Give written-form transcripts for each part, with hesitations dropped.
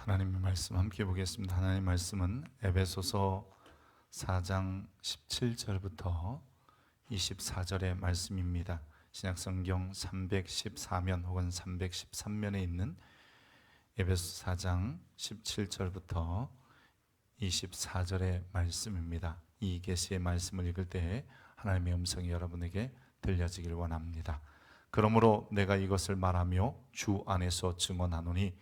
하나님의 말씀 함께 보겠습니다. 하나님의 말씀은 에베소서 4장 17절부터 24절의 말씀입니다. 신약성경 314면 혹은 313면에 있는 에베소 4장 17절부터 24절의 말씀입니다. 이 계시의 말씀을 읽을 때 하나님의 음성이 여러분에게 들려지길 원합니다. 그러므로 내가 이것을 말하며 주 안에서 증언하노니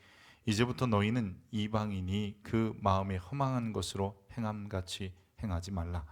이제부터 너희는 이방인이 그 마음에 허망한 것으로 행함같이 행하지 말라.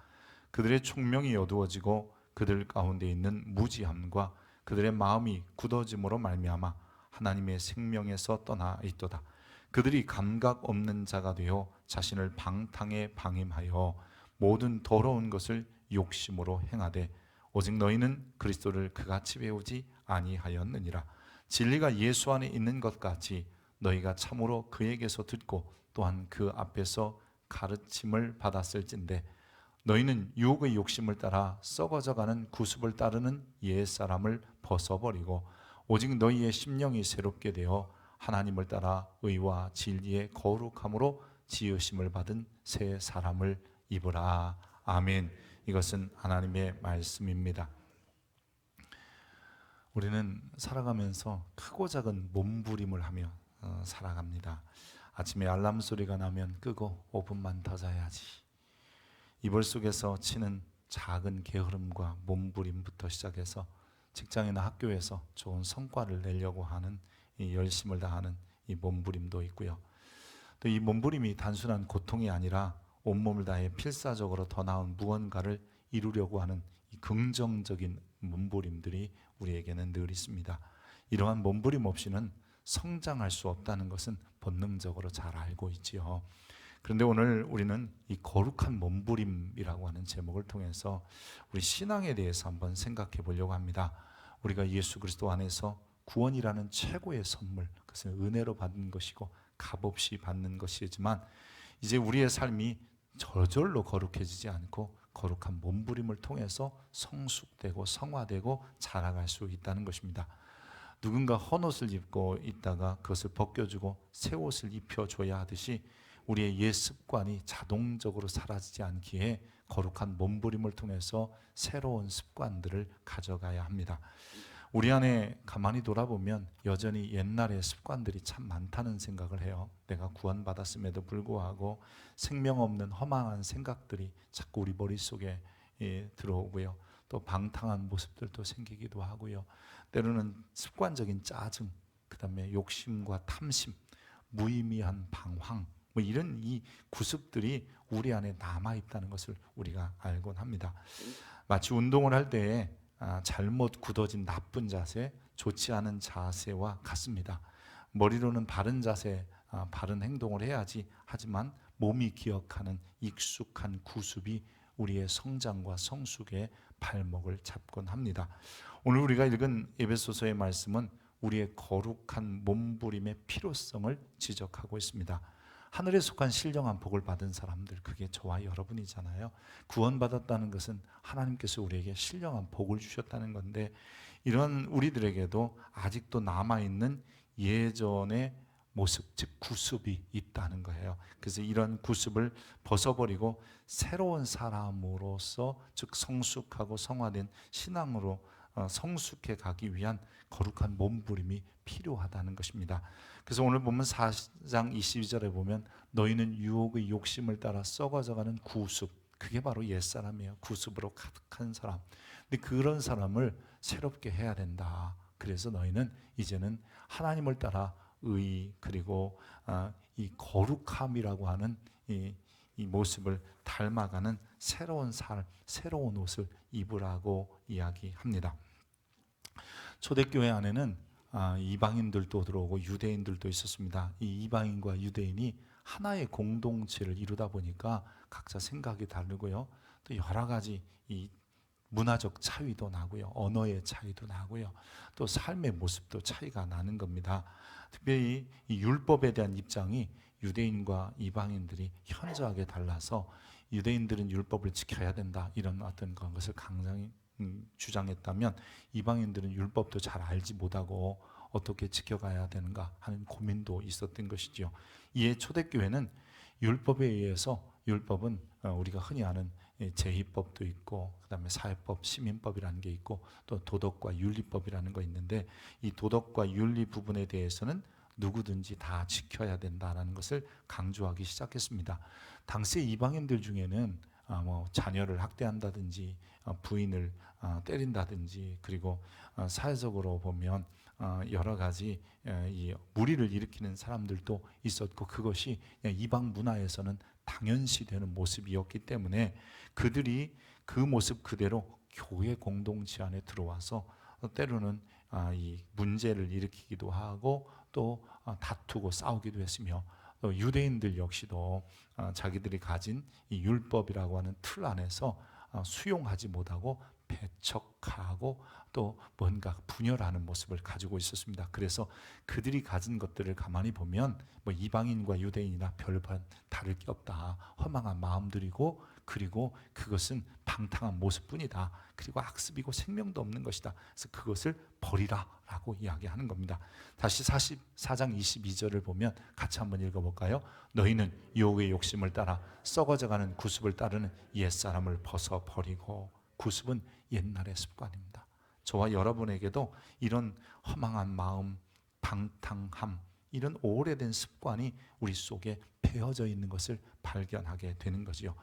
그들의 총명이 어두워지고 그들 가운데 있는 무지함과 그들의 마음이 굳어짐으로 말미암아 하나님의 생명에서 떠나 있도다. 그들이 감각 없는 자가 되어 자신을 방탕에 방임하여 모든 더러운 것을 욕심으로 행하되 오직 너희는 그리스도를 그같이 배우지 아니하였느니라. 진리가 예수 안에 있는 것 같이 너희가 참으로 그에게서 듣고 또한 그 앞에서 가르침을 받았을진데 너희는 유혹의 욕심을 따라 썩어져가는 구습을 따르는 옛사람을 벗어버리고 오직 너희의 심령이 새롭게 되어 하나님을 따라 의와 진리의 거룩함으로 지으심을 받은 새 사람을 입으라. 아멘. 이것은 하나님의 말씀입니다. 우리는 살아가면서 크고 작은 몸부림을 하며 살아갑니다. 아침에 알람 소리가 나면 끄고 5분만 더 자야지. 이불 속에서 치는 작은 게으름과 몸부림부터 시작해서 직장이나 학교에서 좋은 성과를 내려고 하는 이 열심을 다하는 이 몸부림도 있고요. 또 이 몸부림이 단순한 고통이 아니라 온몸을 다해 필사적으로 더 나은 무언가를 이루려고 하는 이 긍정적인 몸부림들이 우리에게는 늘 있습니다. 이러한 몸부림 없이는 성장할 수 없다는 것은 본능적으로 잘 알고 있지요. 그런데 오늘 우리는 이 거룩한 몸부림이라고 하는 제목을 통해서 우리 신앙에 대해서 한번 생각해 보려고 합니다. 우리가 예수 그리스도 안에서 구원이라는 최고의 선물, 그것은 은혜로 받는 것이고 값없이 받는 것이지만 이제 우리의 삶이 저절로 거룩해지지 않고 거룩한 몸부림을 통해서 성숙되고 성화되고 자라갈 수 있다는 것입니다. 누군가 헌옷을 입고 있다가 그것을 벗겨주고 새 옷을 입혀줘야 하듯이 우리의 옛 습관이 자동적으로 사라지지 않기에 거룩한 몸부림을 통해서 새로운 습관들을 가져가야 합니다. 우리 안에 가만히 돌아보면 여전히 옛날의 습관들이 참 많다는 생각을 해요. 내가 구원받았음에도 불구하고 생명 없는 허망한 생각들이 자꾸 우리 머릿속에 들어오고요. 또 방탕한 모습들도 생기기도 하고요. 때로는 습관적인 짜증, 그 다음에 욕심과 탐심, 무의미한 방황, 뭐 이런 이 구습들이 우리 안에 남아있다는 것을 우리가 알곤 합니다. 마치 운동을 할 때 잘못 굳어진 나쁜 자세, 좋지 않은 자세와 같습니다. 머리로는 바른 자세, 바른 행동을 해야지 하지만 몸이 기억하는 익숙한 구습이 우리의 성장과 성숙의 발목을 잡곤 합니다. 오늘 우리가 읽은 에베소서의 말씀은 우리의 거룩한 몸부림의 필요성을 지적하고 있습니다. 하늘에 속한 신령한 복을 받은 사람들, 그게 저와 여러분이잖아요. 구원받았다는 것은 하나님께서 우리에게 신령한 복을 주셨다는 건데 이런 우리들에게도 아직도 남아있는 예전의 모습, 즉 구습이 있다는 거예요. 그래서 이런 구습을 벗어버리고 새로운 사람으로서, 즉 성숙하고 성화된 신앙으로 성숙해 가기 위한 거룩한 몸부림이 필요하다는 것입니다. 그래서 오늘 보면 4장 22절에 보면 너희는 유혹의 욕심을 따라 썩어져가는 구습, 그게 바로 옛사람이에요. 구습으로 가득한 사람. 근데 그런 사람을 새롭게 해야 된다. 그래서 너희는 이제는 하나님을 따라 의, 그리고 이 거룩함이라고 하는 이 모습을 닮아가는 새로운 삶, 새로운 옷을 입으라고 이야기합니다. 초대교회 안에는 이방인들도 들어오고 유대인들도 있었습니다. 이 이방인과 유대인이 하나의 공동체를 이루다 보니까 각자 생각이 다르고요. 또 여러 가지 이 문화적 차이도 나고요. 언어의 차이도 나고요. 또 삶의 모습도 차이가 나는 겁니다. 특별히 이 율법에 대한 입장이 유대인과 이방인들이 현저하게 달라서 유대인들은 율법을 지켜야 된다 이런 어떤 것을 강하게 주장했다면 이방인들은 율법도 잘 알지 못하고 어떻게 지켜가야 되는가 하는 고민도 있었던 것이죠. 이에 초대교회는 율법에 의해서, 율법은 우리가 흔히 아는 제의법도 있고, 그 다음에 사회법, 시민법이라는 게 있고, 또 도덕과 윤리법이라는 거 있는데, 이 도덕과 윤리 부분에 대해서는 누구든지 다 지켜야 된다라는 것을 강조하기 시작했습니다. 당시 이방인들 중에는 자녀를 학대한다든지 부인을 때린다든지, 그리고 사회적으로 보면 여러 가지 이 무리를 일으키는 사람들도 있었고, 그것이 이방 문화에서는 당연시되는 모습이었기 때문에 그들이 그 모습 그대로 교회 공동체 안에 들어와서 때로는 이 문제를 일으키기도 하고, 또 다투고 싸우기도 했으며, 또 유대인들 역시도 자기들이 가진 이 율법이라고 하는 틀 안에서 수용하지 못하고 배척하고 또 뭔가 분열하는 모습을 가지고 있었습니다. 그래서 그들이 가진 것들을 가만히 보면 이방인과 유대인이나 별반 다를 게 없다, 허망한 마음들이고, 그리고 그것은 방탕한 모습뿐이다, 그리고 악습이고 생명도 없는 것이다, 그래서 그것을 버리라 라고 이야기하는 겁니다. 다시 44장 22절을 보면 같이 한번 읽어볼까요? 너희는 여호와의 욕심을 따라 썩어져가는 구습을 따르는 옛사람을 벗어버리고. 구습은 옛날의 습관입니다. 저와 여러분에게도 이런 허망한 마음, 방탕함, 이런 오래된 습관이 우리 속에 배어져 있는 것을 발견하게 되는 거지요.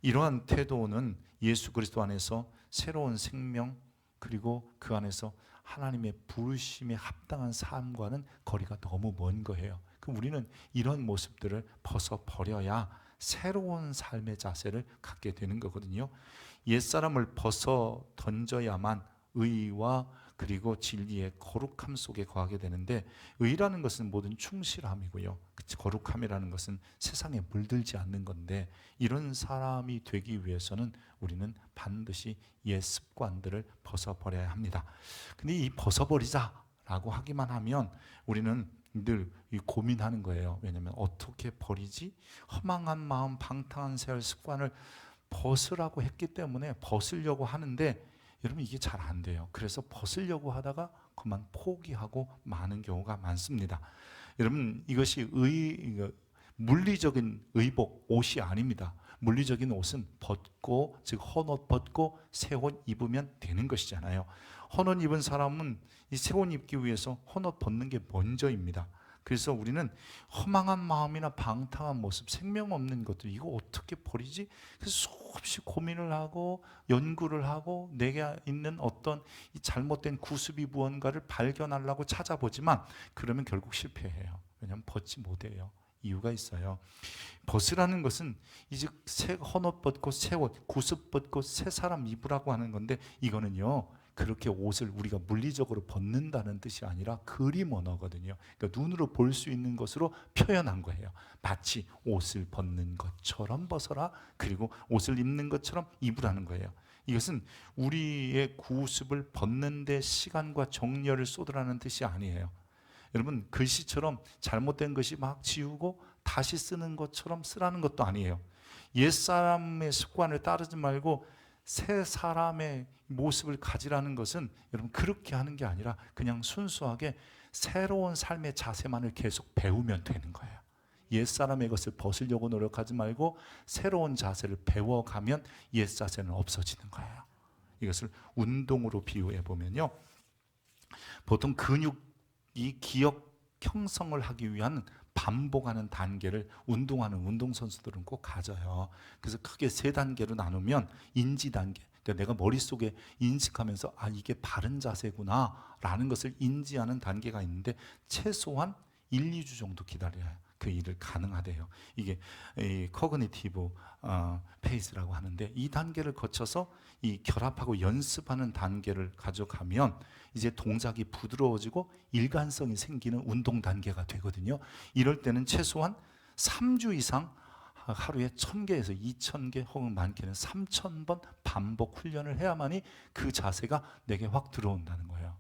이러한 태도는 예수 그리스도 안에서 새로운 생명, 그리고 그 안에서 하나님의 부르심에 합당한 삶과는 거리가 너무 먼 거예요. 그럼 우리는 이런 모습들을 벗어버려야 새로운 삶의 자세를 갖게 되는 거거든요. 옛사람을 벗어 던져야만 의와 그리고 진리의 거룩함 속에 거하게 되는데, 의라는 것은 모든 충실함이고요, 거룩함이라는 것은 세상에 물들지 않는 건데, 이런 사람이 되기 위해서는 우리는 반드시 옛 습관들을 벗어버려야 합니다. 근데 이 벗어버리자라고 하기만 하면 우리는 늘 고민하는 거예요. 왜냐하면 어떻게 버리지? 허망한 마음, 방탕한 생활 습관을 벗으라고 했기 때문에 벗으려고 하는데, 여러분 이게 잘 안 돼요. 그래서 벗으려고 하다가 그만 포기하고 마는 경우가 많습니다. 여러분 이것이 물리적인 의복, 옷이 아닙니다. 물리적인 옷은 벗고, 즉 헌옷 벗고 새 옷 입으면 되는 것이잖아요. 헌옷 입은 사람은 이 새 옷 입기 위해서 헌옷 벗는 게 먼저입니다. 그래서 우리는 허망한 마음이나 방탕한 모습, 생명 없는 것들, 이거 어떻게 버리지? 그래서 수없이 고민을 하고 연구를 하고 내게 있는 어떤 이 잘못된 구습이 무언가를 발견하려고 찾아보지만, 그러면 결국 실패해요. 왜냐하면 벗지 못해요. 이유가 있어요. 벗으라는 것은 이제 새 헌옷 벗고 새 옷, 구습 벗고 새 사람 입으라고 하는 건데, 이거는요 그렇게 옷을 우리가 물리적으로 벗는다는 뜻이 아니라 그림 언어거든요. 그러니까 눈으로 볼 수 있는 것으로 표현한 거예요. 마치 옷을 벗는 것처럼 벗어라, 그리고 옷을 입는 것처럼 입으라는 거예요. 이것은 우리의 구습을 벗는 데 시간과 정열을 쏟으라는 뜻이 아니에요. 여러분 글씨처럼 잘못된 것이 막 지우고 다시 쓰는 것처럼 쓰라는 것도 아니에요. 옛사람의 습관을 따르지 말고 새 사람의 모습을 가지라는 것은 여러분 그렇게 하는 게 아니라 그냥 순수하게 새로운 삶의 자세만을 계속 배우면 되는 거예요. 옛사람의 것을 벗으려고 노력하지 말고 새로운 자세를 배워가면 옛 자세는 없어지는 거예요. 이것을 운동으로 비유해 보면요, 보통 근육이 기억 형성을 하기 위한 반복하는 단계를 운동하는 운동선수들은 꼭 가져요. 그래서 크게 세 단계로 나누면 인지 단계, 그러니까 내가 머릿속에 인식하면서 이게 바른 자세구나 라는 것을 인지하는 단계가 있는데, 최소한 1, 2주 정도 기다려야 그 일을 가능하대요. 이게 커그니티브 페이스라고 하는데, 이 단계를 거쳐서 이 결합하고 연습하는 단계를 가져가면 이제 동작이 부드러워지고 일관성이 생기는 운동 단계가 되거든요. 이럴 때는 최소한 3주 이상 하루에 1000개에서 2000개 혹은 많게는 3000번 반복 훈련을 해야만이 그 자세가 내게 확 들어온다는 거예요.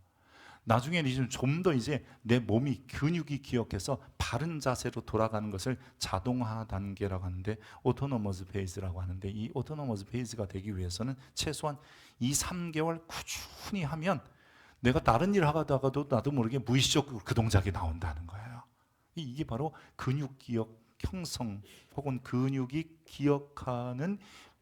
나중에는 좀 더 이제 내 몸이 근육이 기억해서 바른 자세로 돌아가는 것을 자동화 단계라고 하는데, 오토노머스 페이스라고 하는데, 이 오토노머스 페이스가 되기 위해서는 최소한 2, 3개월 꾸준히 하면 내가 다른 일 하다가도 나도 모르게 무의식적으로 그 동작이 나온다는 거예요. 이게 바로 근육 기억 형성 혹은 근육이 기억하는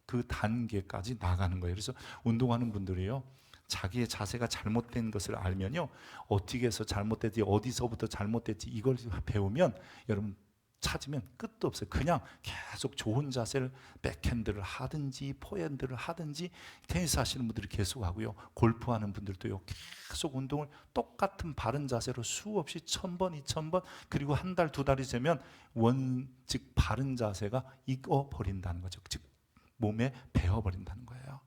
그 단계까지 나가는 거예요. 그래서 운동하는 분들이요, 자기의 자세가 잘못된 것을 알면요, 어떻게 해서 잘못됐지, 어디서부터 잘못됐지 이걸 배우면 여러분 찾으면 끝도 없어요. 그냥 계속 좋은 자세를 백핸드를 하든지 포핸드를 하든지, 테니스 하시는 분들이 계속 하고요, 골프하는 분들도요, 계속 운동을 똑같은 바른 자세로 수없이 1000번, 2000번, 그리고 한 달, 두 달이 되면 즉 바른 자세가 익어버린다는 거죠. 즉 몸에 배어버린다는 거예요.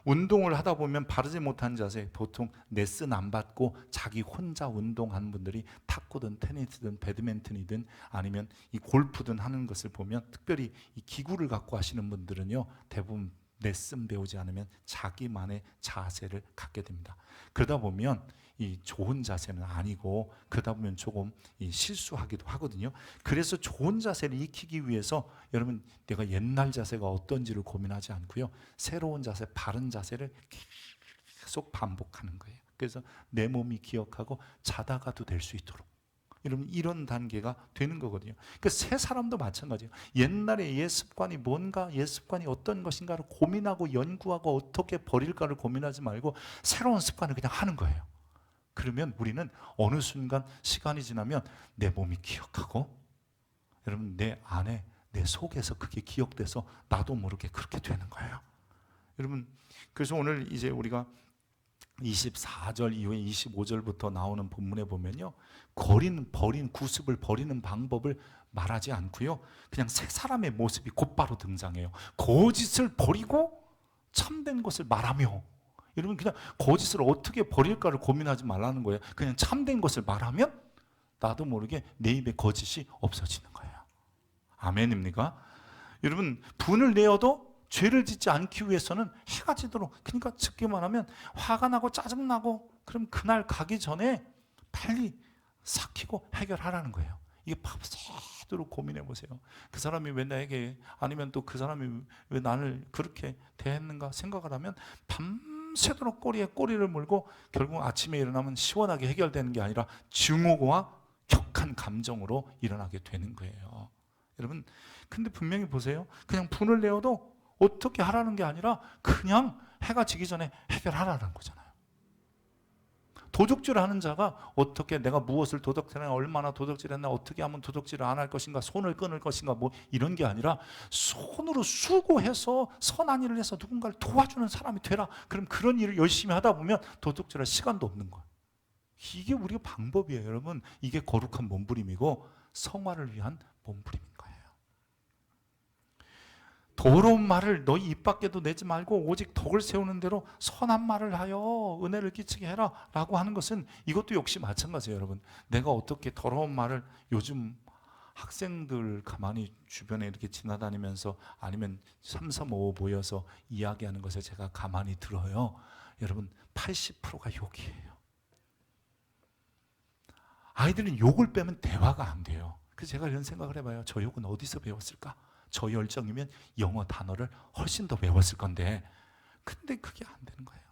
운동을 하다 보면 바르지 못한 자세, 보통 레슨 안 받고 자기 혼자 운동하는 분들이 탁구든 테니스든 배드민턴이든 아니면 이 골프든 하는 것을 보면, 특별히 이 기구를 갖고 하시는 분들은요, 대부분 레슨 배우지 않으면 자기만의 자세를 갖게 됩니다. 그러다 보면 이 좋은 자세는 아니고, 그러다 보면 조금 실수하기도 하거든요. 그래서 좋은 자세를 익히기 위해서 여러분, 내가 옛날 자세가 어떤지를 고민하지 않고요, 새로운 자세, 바른 자세를 계속 반복하는 거예요. 그래서 내 몸이 기억하고 자다가도 될 수 있도록, 여러분, 이런 단계가 되는 거거든요. 그 새 사람도 마찬가지예요. 옛날에 옛 습관이 뭔가, 옛 습관이 어떤 것인가를 고민하고 연구하고 어떻게 버릴까를 고민하지 말고 새로운 습관을 그냥 하는 거예요. 그러면 우리는 어느 순간 시간이 지나면 내 몸이 기억하고, 여러분, 내 안에, 내 속에서 그게 기억돼서 나도 모르게 그렇게 되는 거예요. 여러분, 그래서 오늘 이제 우리가 24절 이후에 25절부터 나오는 본문에 보면요, 버린 구습을 버리는 방법을 말하지 않고요, 그냥 새 사람의 모습이 곧바로 등장해요. 거짓을 버리고 참된 것을 말하며. 여러분, 그냥 거짓을 어떻게 버릴까를 고민하지 말라는 거예요. 그냥 참된 것을 말하면 나도 모르게 내 입에 거짓이 없어지는 거예요. 아멘입니까? 여러분, 분을 내어도 죄를 짓지 않기 위해서는 해가 지도록, 그러니까 쉽게 말하면 화가 나고 짜증나고, 그럼 그날 가기 전에 빨리 삭히고 해결하라는 거예요. 이게 밤새도록 고민해 보세요. 그 사람이 왜 나에게, 아니면 또 그 사람이 왜 나를 그렇게 대했는가 생각을 하면 밤새도록 꼬리에 꼬리를 물고 결국 아침에 일어나면 시원하게 해결되는 게 아니라 증오와 격한 감정으로 일어나게 되는 거예요. 여러분, 근데 분명히 보세요. 그냥 분을 내어도 어떻게 하라는 게 아니라 그냥 해가 지기 전에 해결하라는 거잖아요. 도둑질 하는 자가 어떻게 내가 무엇을 도둑질했나, 얼마나 도둑질했나, 어떻게 하면 도둑질을 안 할 것인가, 손을 끊을 것인가, 뭐 이런 게 아니라 손으로 수고해서 선한 일을 해서 누군가를 도와주는 사람이 되라. 그럼 그런 일을 열심히 하다 보면 도둑질할 시간도 없는 거예요. 이게 우리가 방법이에요, 여러분. 이게 거룩한 몸부림이고 성화를 위한 몸부림인 거예요. 더러운 말을 너희 입 밖에도 내지 말고 오직 덕을 세우는 대로 선한 말을 하여 은혜를 끼치게 해라 라고 하는 것은, 이것도 역시 마찬가지예요, 여러분. 내가 어떻게 더러운 말을, 요즘 학생들 가만히 주변에 이렇게 지나다니면서 아니면 3, 3, 5 모여서 이야기하는 것을 제가 가만히 들어요. 여러분, 80%가 욕이에요. 아이들은 욕을 빼면 대화가 안 돼요. 그래서 제가 이런 생각을 해봐요. 저 욕은 어디서 배웠을까? 저 열정이면 영어 단어를 훨씬 더 외웠을 건데, 근데 그게 안 되는 거예요.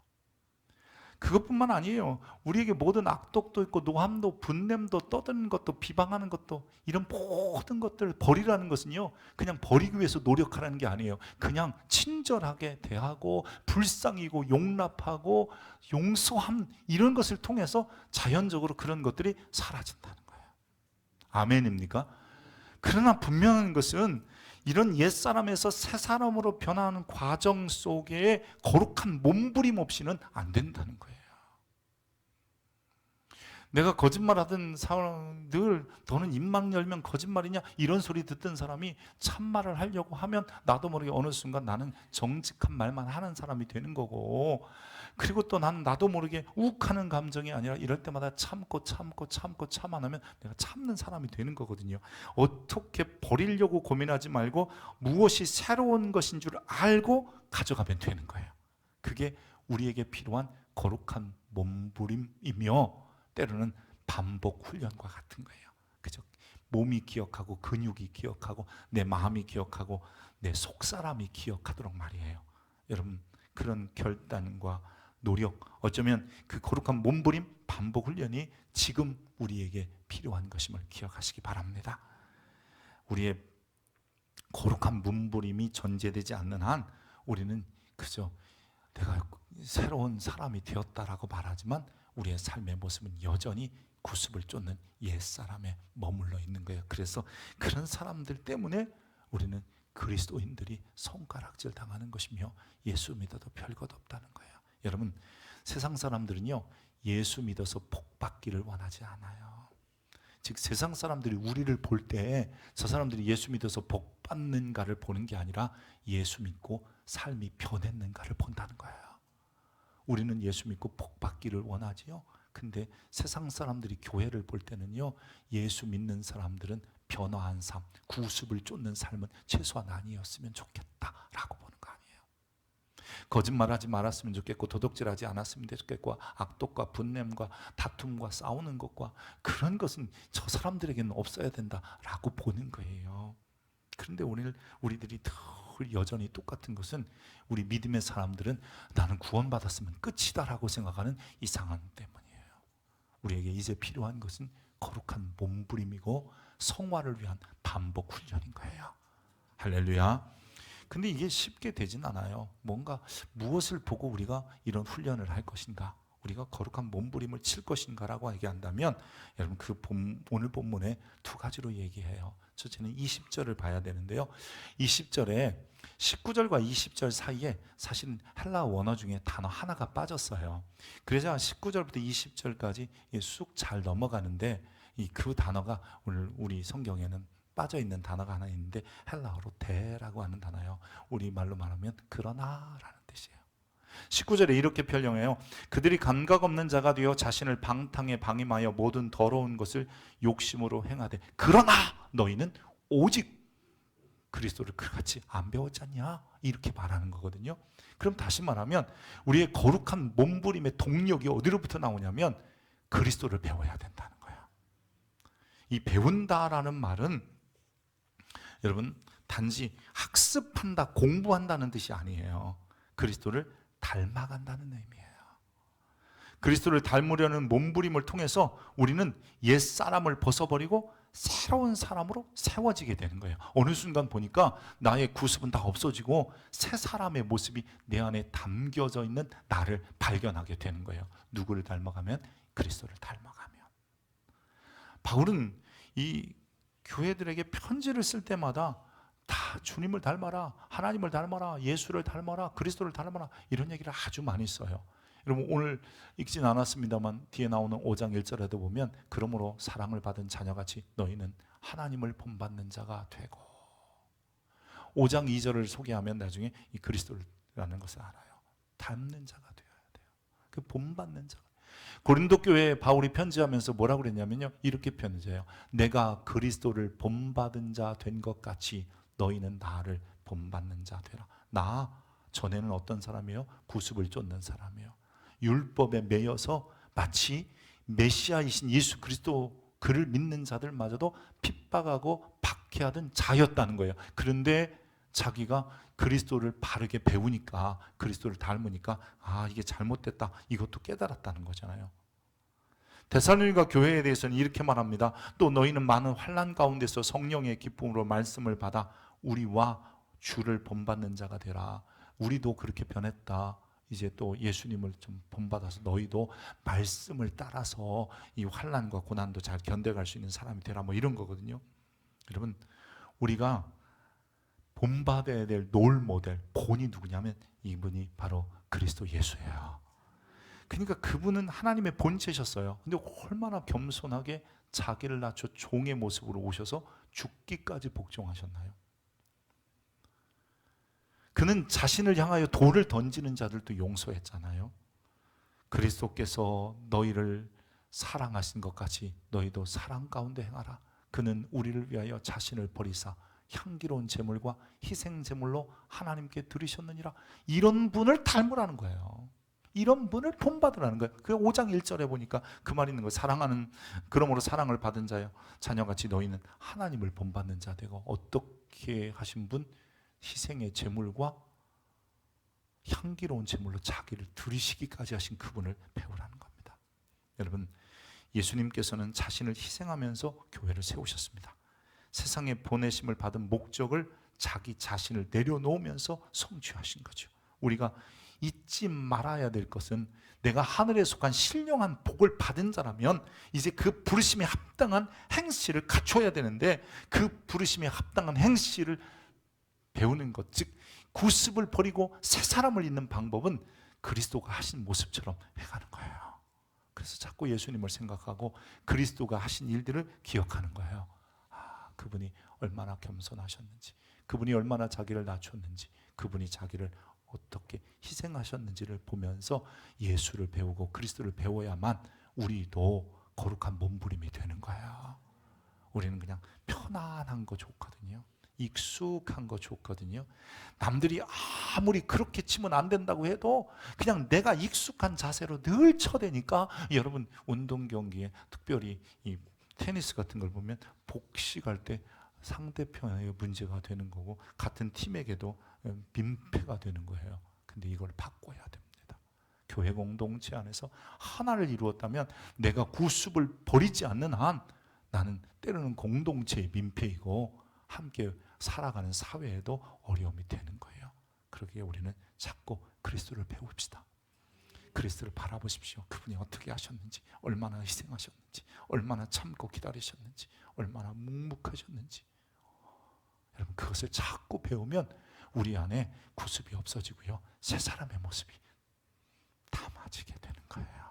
그것뿐만 아니에요. 우리에게 모든 악독도 있고 노함도 분냄도 떠드는 것도 비방하는 것도, 이런 모든 것들을 버리라는 것은요, 그냥 버리기 위해서 노력하라는 게 아니에요. 그냥 친절하게 대하고 불쌍히고 용납하고 용서함, 이런 것을 통해서 자연적으로 그런 것들이 사라진다는 거예요. 아멘입니까? 그러나 분명한 것은 이런 옛사람에서 새사람으로 변화하는 과정 속에 거룩한 몸부림 없이는 안 된다는 거예요. 내가 거짓말하던 사람, 늘 너는 입만 열면 거짓말이냐 이런 소리 듣던 사람이 참말을 하려고 하면 나도 모르게 어느 순간 나는 정직한 말만 하는 사람이 되는 거고, 그리고 또 나는 나도 모르게 욱하는 감정이 아니라 이럴 때마다 참고 안 하면 내가 참는 사람이 되는 거거든요. 어떻게 버리려고 고민하지 말고 무엇이 새로운 것인 줄 알고 가져가면 되는 거예요. 그게 우리에게 필요한 거룩한 몸부림이며 때로는 반복 훈련과 같은 거예요. 그죠? 몸이 기억하고 근육이 기억하고 내 마음이 기억하고 내 속사람이 기억하도록 말이에요. 여러분, 그런 결단과 노력, 어쩌면 그 거룩한 몸부림, 반복 훈련이 지금 우리에게 필요한 것임을 기억하시기 바랍니다. 우리의 거룩한 몸부림이 전제되지 않는 한 우리는 그저 내가 새로운 사람이 되었다라고 말하지만 우리의 삶의 모습은 여전히 구습을 쫓는 옛사람에 머물러 있는 거예요. 그래서 그런 사람들 때문에 우리는 그리스도인들이 손가락질 당하는 것이며 예수 믿어도 별것 없다는 거예요. 여러분, 세상 사람들은요, 예수 믿어서 복 받기를 원하지 않아요. 즉 세상 사람들이 우리를 볼 때 저 사람들이 예수 믿어서 복 받는가를 보는 게 아니라 예수 믿고 삶이 변했는가를 본다는 거예요. 우리는 예수 믿고 복 받기를 원하지요. 근데 세상 사람들이 교회를 볼 때는요, 예수 믿는 사람들은 변화한 삶, 구습을 쫓는 삶은 최소한 아니었으면 좋겠다라고 보는 거 아니에요. 거짓말하지 말았으면 좋겠고, 도둑질하지 않았으면 좋겠고, 악독과 분냄과 다툼과 싸우는 것과 그런 것은 저 사람들에게는 없어야 된다라고 보는 거예요. 그런데 우리들이 늘 여전히 똑같은 것은 우리 믿음의 사람들은 나는 구원받았으면 끝이다라고 생각하는 이상한 때문이에요. 우리에게 이제 필요한 것은 거룩한 몸부림이고 성화를 위한 반복 훈련인 거예요. 할렐루야. 근데 이게 쉽게 되진 않아요. 뭔가 무엇을 보고 우리가 이런 훈련을 할 것인가, 우리가 거룩한 몸부림을 칠 것인가라고 얘기한다면 여러분 오늘 본문에 두 가지로 얘기해요. 첫째는 20절을 봐야 되는데요. 20절에 19절과 20절 사이에 사실 헬라 원어 중에 단어 하나가 빠졌어요. 그래서 19절부터 20절까지 쑥 잘 넘어가는데 그 단어가 오늘 우리 성경에는 빠져있는 단어가 하나 있는데 헬라어로 대라고 하는 단어예요. 우리말로 말하면 그러나라는 뜻이에요. 19절에 이렇게 변형해요. 그들이 감각 없는 자가 되어 자신을 방탕에 방임하여 모든 더러운 것을 욕심으로 행하되 그러나 너희는 오직 그리스도를 그같이 안 배웠잖냐, 이렇게 말하는 거거든요. 그럼 다시 말하면 우리의 거룩한 몸부림의 동력이 어디로부터 나오냐면 그리스도를 배워야 된다는 거예요. 이 배운다라는 말은 여러분 단지 학습한다, 공부한다는 뜻이 아니에요. 그리스도를 닮아간다는 의미예요. 그리스도를 닮으려는 몸부림을 통해서 우리는 옛사람을 벗어버리고 새로운 사람으로 세워지게 되는 거예요. 어느 순간 보니까 나의 구습은 다 없어지고 새 사람의 모습이 내 안에 담겨져 있는 나를 발견하게 되는 거예요. 누구를 닮아가면? 그리스도를 닮아가면. 바울은 이 교회들에게 편지를 쓸 때마다 다 주님을 닮아라, 하나님을 닮아라, 예수를 닮아라, 그리스도를 닮아라, 이런 얘기를 아주 많이 써요. 여러분 오늘 읽진 않았습니다만 뒤에 나오는 5장 1절에도 보면 그러므로 사랑을 받은 자녀같이 너희는 하나님을 본받는 자가 되고, 5장 2절을 소개하면 나중에 이 그리스도라는 것을 알아요. 닮는 자가 되어야 돼요. 그 본받는 자가. 고린도 교회에 바울이 편지하면서 뭐라고 그랬냐면요, 이렇게 편지해요. 내가 그리스도를 본받은 자 된 것 같이 너희는 나를 본받는 자 되라. 나 전에는 어떤 사람이에요? 구습을 쫓는 사람이에요. 율법에 매여서 마치 메시아이신 예수 그리스도 그를 믿는 자들마저도 핍박하고 박해하던 자였다는 거예요. 그런데 자기가 그리스도를 바르게 배우니까, 그리스도를 닮으니까 이게 잘못됐다, 이것도 깨달았다는 거잖아요. 데살로니가 교회에 대해서는 이렇게 말합니다. 또 너희는 많은 환난 가운데서 성령의 기쁨으로 말씀을 받아 우리와 주를 본받는 자가 되라. 우리도 그렇게 변했다. 이제 또 예수님을 좀 본받아서 너희도 말씀을 따라서 이 환난과 고난도 잘 견뎌갈 수 있는 사람이 되라, 뭐 이런 거거든요. 여러분 우리가 본받아야 될 롤 모델, 본이 누구냐면 이분이 바로 그리스도 예수예요. 그러니까 그분은 하나님의 본체셨어요. 근데 얼마나 겸손하게 자기를 낮춰 종의 모습으로 오셔서 죽기까지 복종하셨나요? 그는 자신을 향하여 돌을 던지는 자들도 용서했잖아요. 그리스도께서 너희를 사랑하신 것 같이 너희도 사랑 가운데 행하라. 그는 우리를 위하여 자신을 버리사 향기로운 제물과 희생 제물로 하나님께 드리셨느니라. 이런 분을 닮으라는 거예요. 이런 분을 본받으라는 거예요. 그 5장 1절에 보니까 그 말이 있는 거예요. 사랑하는, 그러므로 사랑을 받은 자여 자녀같이 너희는 하나님을 본받는 자 되고. 어떻게 하신 분? 희생의 제물과 향기로운 제물로 자기를 들이시기까지 하신 그분을 배우라는 겁니다. 여러분, 예수님께서는 자신을 희생하면서 교회를 세우셨습니다. 세상에 보내심을 받은 목적을 자기 자신을 내려놓으면서 성취하신 거죠. 우리가 잊지 말아야 될 것은 내가 하늘에 속한 신령한 복을 받은 자라면 이제 그 부르심에 합당한 행실을 갖춰야 되는데, 그 부르심에 합당한 행실을 배우는 것, 즉 구습을 버리고 새 사람을 잇는 방법은 그리스도가 하신 모습처럼 해가는 거예요. 그래서 자꾸 예수님을 생각하고 그리스도가 하신 일들을 기억하는 거예요. 그분이 얼마나 겸손하셨는지, 그분이 얼마나 자기를 낮췄는지, 그분이 자기를 어떻게 희생하셨는지를 보면서 예수를 배우고 그리스도를 배워야만 우리도 거룩한 몸부림이 되는 거예요. 우리는 그냥 편안한 거 좋거든요. 익숙한 거 좋거든요. 남들이 아무리 그렇게 치면 안 된다고 해도 그냥 내가 익숙한 자세로 늘 쳐대니까, 여러분 운동 경기에 특별히 이 테니스 같은 걸 보면 복식할 때 상대편의 문제가 되는 거고 같은 팀에게도 민폐가 되는 거예요. 근데 이걸 바꿔야 됩니다. 교회 공동체 안에서 하나를 이루었다면 내가 구습을 버리지 않는 한 나는 때로는 공동체의 민폐이고 함께 살아가는 사회에도 어려움이 되는 거예요. 그러기에 우리는 자꾸 그리스도를 배웁시다. 그리스도를 바라보십시오. 그분이 어떻게 하셨는지, 얼마나 희생하셨는지, 얼마나 참고 기다리셨는지, 얼마나 묵묵하셨는지. 여러분, 그것을 자꾸 배우면 우리 안에 구습이 없어지고요, 새 사람의 모습이 담아지게 되는 거예요.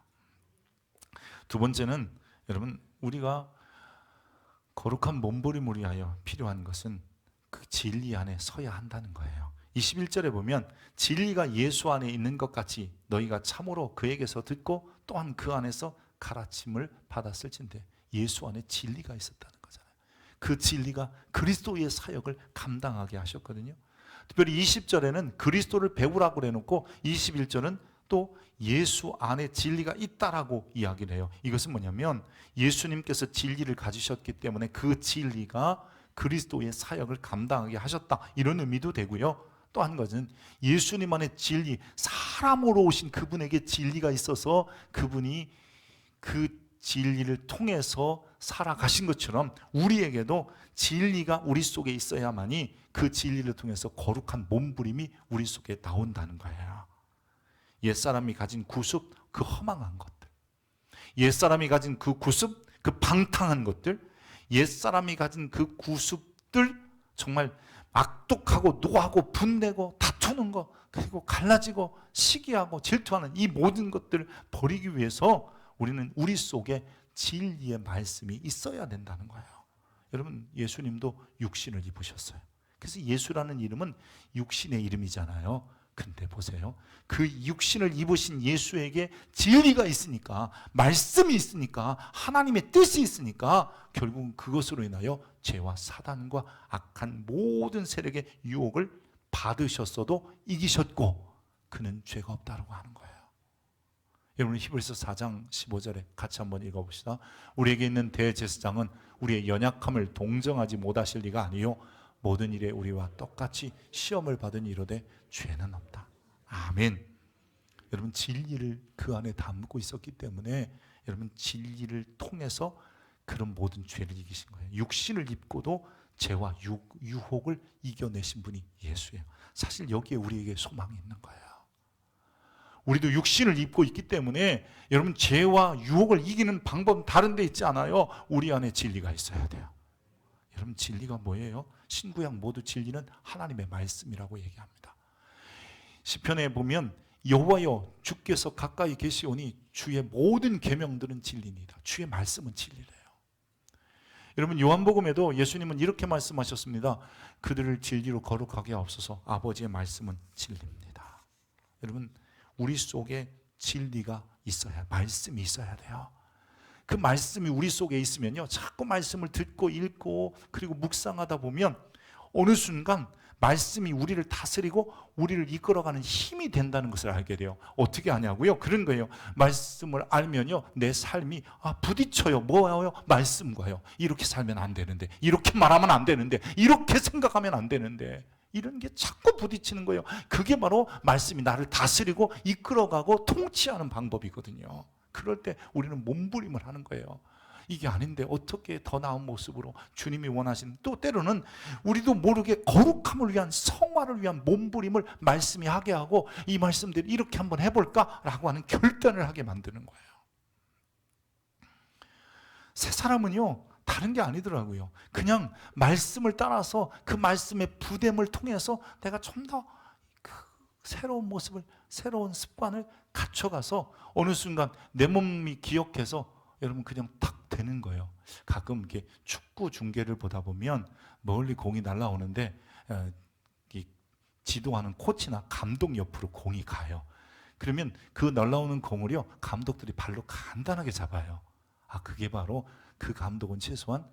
두 번째는, 여러분, 우리가 거룩한 몸부림을 위하여 필요한 것은 그 진리 안에 서야 한다는 거예요. 21절에 보면 진리가 예수 안에 있는 것 같이 너희가 참으로 그에게서 듣고 또한 그 안에서 가르침을 받았을진데, 예수 안에 진리가 있었다는 거잖아요. 그 진리가 그리스도의 사역을 감당하게 하셨거든요. 특별히 20절에는 그리스도를 배우라고 해놓고 21절은 또 예수 안에 진리가 있다라고 이야기를 해요. 이것은 뭐냐면 예수님께서 진리를 가지셨기 때문에 그 진리가 그리스도의 사역을 감당하게 하셨다, 이런 의미도 되고요. 또 한 가지는 예수님 안에 진리, 사람으로 오신 그분에게 진리가 있어서 그분이 그 진리를 통해서 살아가신 것처럼 우리에게도 진리가 우리 속에 있어야만이 그 진리를 통해서 거룩한 몸부림이 우리 속에 나온다는 거예요. 옛사람이 가진 구습, 그 허망한 것들, 옛사람이 가진 그 구습, 그 방탕한 것들, 옛사람이 가진 그 구습들, 정말 악독하고 노하고 분내고 다투는 거, 그리고 갈라지고 시기하고 질투하는 이 모든 것들을 버리기 위해서 우리는 우리 속에 진리의 말씀이 있어야 된다는 거예요. 여러분, 예수님도 육신을 입으셨어요. 그래서 예수라는 이름은 육신의 이름이잖아요. 근데 보세요, 그 육신을 입으신 예수에게 진리가 있으니까, 말씀이 있으니까, 하나님의 뜻이 있으니까 결국은 그것으로 인하여 죄와 사단과 악한 모든 세력의 유혹을 받으셨어도 이기셨고 그는 죄가 없다고 하는 거예요. 여러분, 히브리서 4장 15절에 같이 한번 읽어봅시다. 우리에게 있는 대제사장은 우리의 연약함을 동정하지 못하실 리가 아니요 모든 일에 우리와 똑같이 시험을 받은 이로되 죄는 없다. 아멘. 여러분, 진리를 그 안에 담고 있었기 때문에 여러분, 진리를 통해서 그런 모든 죄를 이기신 거예요. 육신을 입고도 죄와 유혹을 이겨내신 분이 예수예요. 사실 여기에 우리에게 소망이 있는 거예요. 우리도 육신을 입고 있기 때문에 여러분, 죄와 유혹을 이기는 방법은 다른 데 있지 않아요. 우리 안에 진리가 있어야 돼요. 여러분, 진리가 뭐예요? 신구약 모두 진리는 하나님의 말씀이라고 얘기합니다. 시편에 보면 여호와여 주께서 가까이 계시오니 주의 모든 계명들은 진리니이다. 주의 말씀은 진리래요. 여러분, 요한복음에도 예수님은 이렇게 말씀하셨습니다. 그들을 진리로 거룩하게 하옵소서. 아버지의 말씀은 진리입니다. 여러분, 우리 속에 진리가 있어야, 말씀이 있어야 돼요. 그 말씀이 우리 속에 있으면요, 자꾸 말씀을 듣고 읽고 그리고 묵상하다 보면 어느 순간 말씀이 우리를 다스리고 우리를 이끌어가는 힘이 된다는 것을 알게 돼요. 어떻게 하냐고요? 그런 거예요. 말씀을 알면요, 내 삶이 부딪혀요. 뭐예요? 말씀과요. 이렇게 살면 안 되는데, 이렇게 말하면 안 되는데, 이렇게 생각하면 안 되는데, 이런 게 자꾸 부딪히는 거예요. 그게 바로 말씀이 나를 다스리고 이끌어가고 통치하는 방법이거든요. 그럴 때 우리는 몸부림을 하는 거예요. 이게 아닌데 어떻게 더 나은 모습으로 주님이 원하시는, 또 때로는 우리도 모르게 거룩함을 위한, 성화를 위한 몸부림을 말씀이 하게 하고, 이 말씀들이 이렇게 한번 해볼까라고 하는 결단을 하게 만드는 거예요. 새 사람은요 다른 게 아니더라고요. 그냥 말씀을 따라서 그 말씀의 부됨을 통해서 내가 좀 더 새로운 모습을, 새로운 습관을 갖춰가서 어느 순간 내 몸이 기억해서 여러분 그냥 탁 되는 거예요. 가끔 이렇게 축구 중계를 보다 보면 멀리 공이 날아오는데 지도하는 코치나 감독 옆으로 공이 가요. 그러면 그 날아오는 공을요 감독들이 발로 간단하게 잡아요. 그게 바로 그 감독은 최소한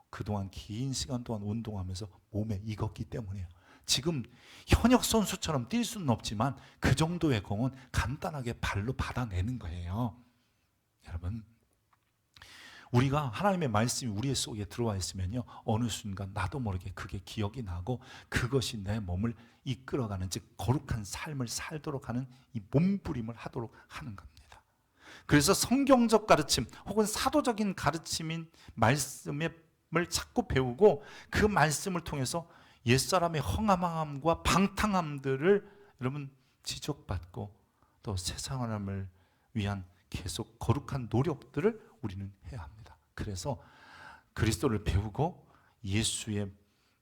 그동안 긴 시간 동안 운동하면서 몸에 익었기 때문이에요. 지금 현역 선수처럼 뛸 수는 없지만 그 정도의 공은 간단하게 발로 받아내는 거예요. 여러분, 우리가 하나님의 말씀이 우리 속에 들어와 있으면요 어느 순간 나도 모르게 그게 기억이 나고 그것이 내 몸을 이끌어가는, 즉 거룩한 삶을 살도록 하는 이 몸부림을 하도록 하는 겁니다. 그래서 성경적 가르침 혹은 사도적인 가르침인 말씀을 자꾸 배우고 그 말씀을 통해서 옛사람의 허망함과 방탕함들을 여러분 지적받고 또 새 사람을 위한 계속 거룩한 노력들을 우리는 해야 합니다. 그래서 그리스도를 배우고 예수의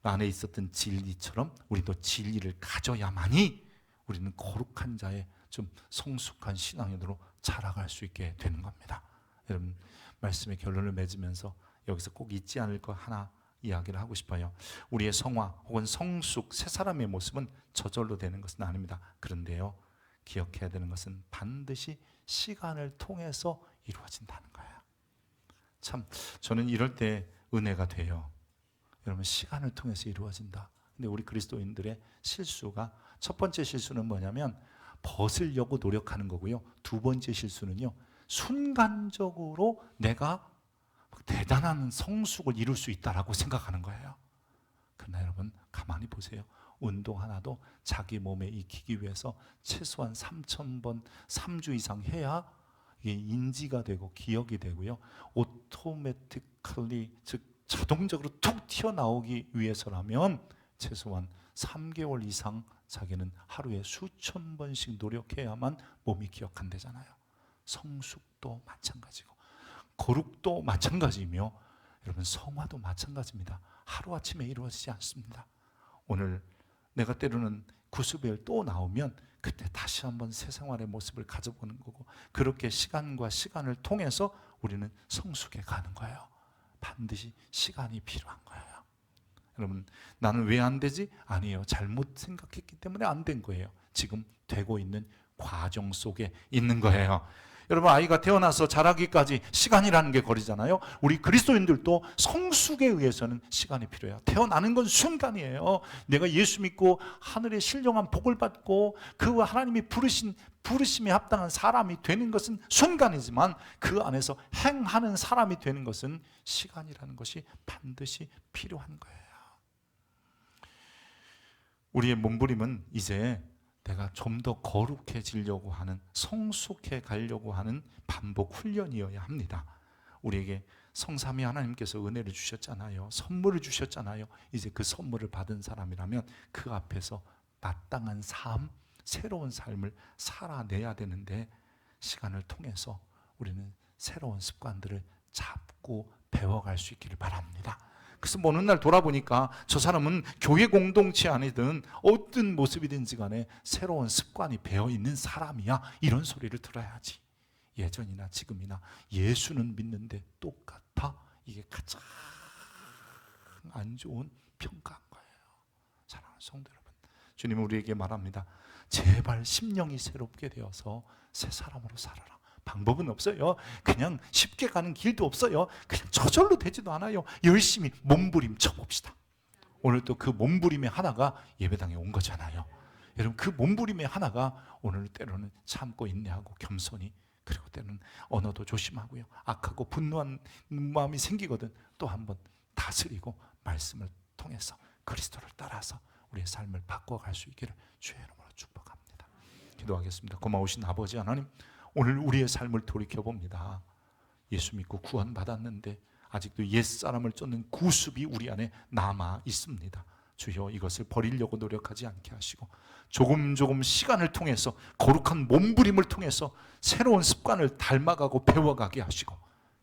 안에 있었던 진리처럼 우리도 진리를 가져야만이 우리는 거룩한 자의 좀 성숙한 신앙인으로 자라갈 수 있게 되는 겁니다. 여러분, 말씀의 결론을 맺으면서 여기서 꼭 잊지 않을 거 하나 이야기를 하고 싶어요. 우리의 성화 혹은 성숙, 새 사람의 모습은 저절로 되는 것은 아닙니다. 그런데요, 기억해야 되는 것은 반드시 시간을 통해서 이루어진다는 거예요. 참 저는 이럴 때 은혜가 돼요. 여러분, 시간을 통해서 이루어진다. 근데 우리 그리스도인들의 실수가, 첫 번째 실수는 뭐냐면 벗으려고 노력하는 거고요. 두 번째 실수는요, 순간적으로 내가 대단한 성숙을 이룰 수 있다라고 생각하는 거예요. 그러나 여러분 가만히 보세요. 운동 하나도 자기 몸에 익히기 위해서 최소한 3,000번 3주 이상 해야 이게 인지가 되고 기억이 되고요. 오토매티컬리, 즉 자동적으로 툭 튀어나오기 위해서라면 최소한 3개월 이상 자기는 하루에 수천 번씩 노력해야만 몸이 기억한대잖아요. 성숙도 마찬가지고 거룩도 마찬가지이며 여러분 성화도 마찬가지입니다. 하루아침에 이루어지지 않습니다. 오늘 내가 때로는 구스벨 또 나오면 그때 다시 한번 새 생활의 모습을 가져보는 거고, 그렇게 시간과 시간을 통해서 우리는 성숙해 가는 거예요. 반드시 시간이 필요한 거예요. 여러분, 나는 왜 안 되지? 아니에요. 잘못 생각했기 때문에 안 된 거예요. 지금 되고 있는 과정 속에 있는 거예요. 여러분, 아이가 태어나서 자라기까지 시간이라는 게 걸리잖아요. 우리 그리스도인들도 성숙에 의해서는 시간이 필요해요. 태어나는 건 순간이에요. 내가 예수 믿고 하늘의 신령한 복을 받고 그 하나님이 부르심에 합당한 사람이 되는 것은 순간이지만 그 안에서 행하는 사람이 되는 것은 시간이라는 것이 반드시 필요한 거예요. 우리의 몸부림은 이제 내가 좀 더 거룩해지려고 하는, 성숙해 가려고 하는 반복 훈련이어야 합니다. 우리에게 성삼위 하나님께서 은혜를 주셨잖아요. 선물을 주셨잖아요. 이제 그 선물을 받은 사람이라면 그 앞에서 마땅한 삶, 새로운 삶을 살아내야 되는데, 시간을 통해서 우리는 새로운 습관들을 잡고 배워갈 수 있기를 바랍니다. 그래서 어느 날 돌아보니까 저 사람은 교회 공동체 안에든 어떤 모습이든지 간에 새로운 습관이 배어있는 사람이야, 이런 소리를 들어야지. 예전이나 지금이나 예수는 믿는데 똑같아, 이게 가장 안 좋은 평가인 거예요. 사랑하는 성도 여러분, 주님은 우리에게 말합니다. 제발 심령이 새롭게 되어서 새 사람으로 살아라. 방법은 없어요. 그냥 쉽게 가는 길도 없어요. 그냥 저절로 되지도 않아요. 열심히 몸부림 쳐봅시다. 오늘 또 그 몸부림의 하나가 예배당에 온 거잖아요. 여러분, 그 몸부림의 하나가 오늘 때로는 참고 인내하고 겸손히, 그리고 때로는 언어도 조심하고요. 악하고 분노한 마음이 생기거든 또 한번 다스리고 말씀을 통해서 그리스도를 따라서 우리 우리의 삶을 바꿔갈 수 있기를 주의 이름으로 축복합니다. 기도하겠습니다. 고마우신 아버지 하나님, 오늘 우리의 삶을 돌이켜봅니다. 예수 믿고 구원받았는데 아직도 옛사람을 쫓는 구습이 우리 안에 남아 있습니다. 주여, 이것을 버리려고 노력하지 않게 하시고 조금 시간을 통해서 거룩한 몸부림을 통해서 새로운 습관을 닮아가고 배워가게 하시고,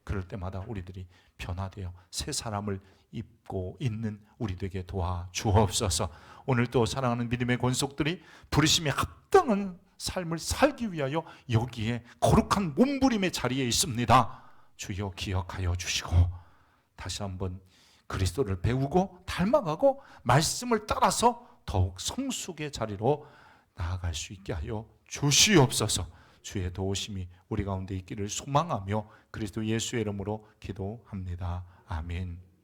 그럴 때마다 우리들이 변화되어 새 사람을 입고 있는 우리 되게 도와주옵소서. 오늘도 사랑하는 믿음의 권속들이 부르심에 합당한 삶을 살기 위하여 여기에 거룩한 몸부림의 자리에 있습니다. 주여, 기억하여 주시고 다시 한번 그리스도를 배우고 닮아가고 말씀을 따라서 더욱 성숙의 자리로 나아갈 수 있게 하여 주시옵소서. 주의 도우심이 우리 가운데 있기를 소망하며 그리스도 예수의 이름으로 기도합니다. 아멘.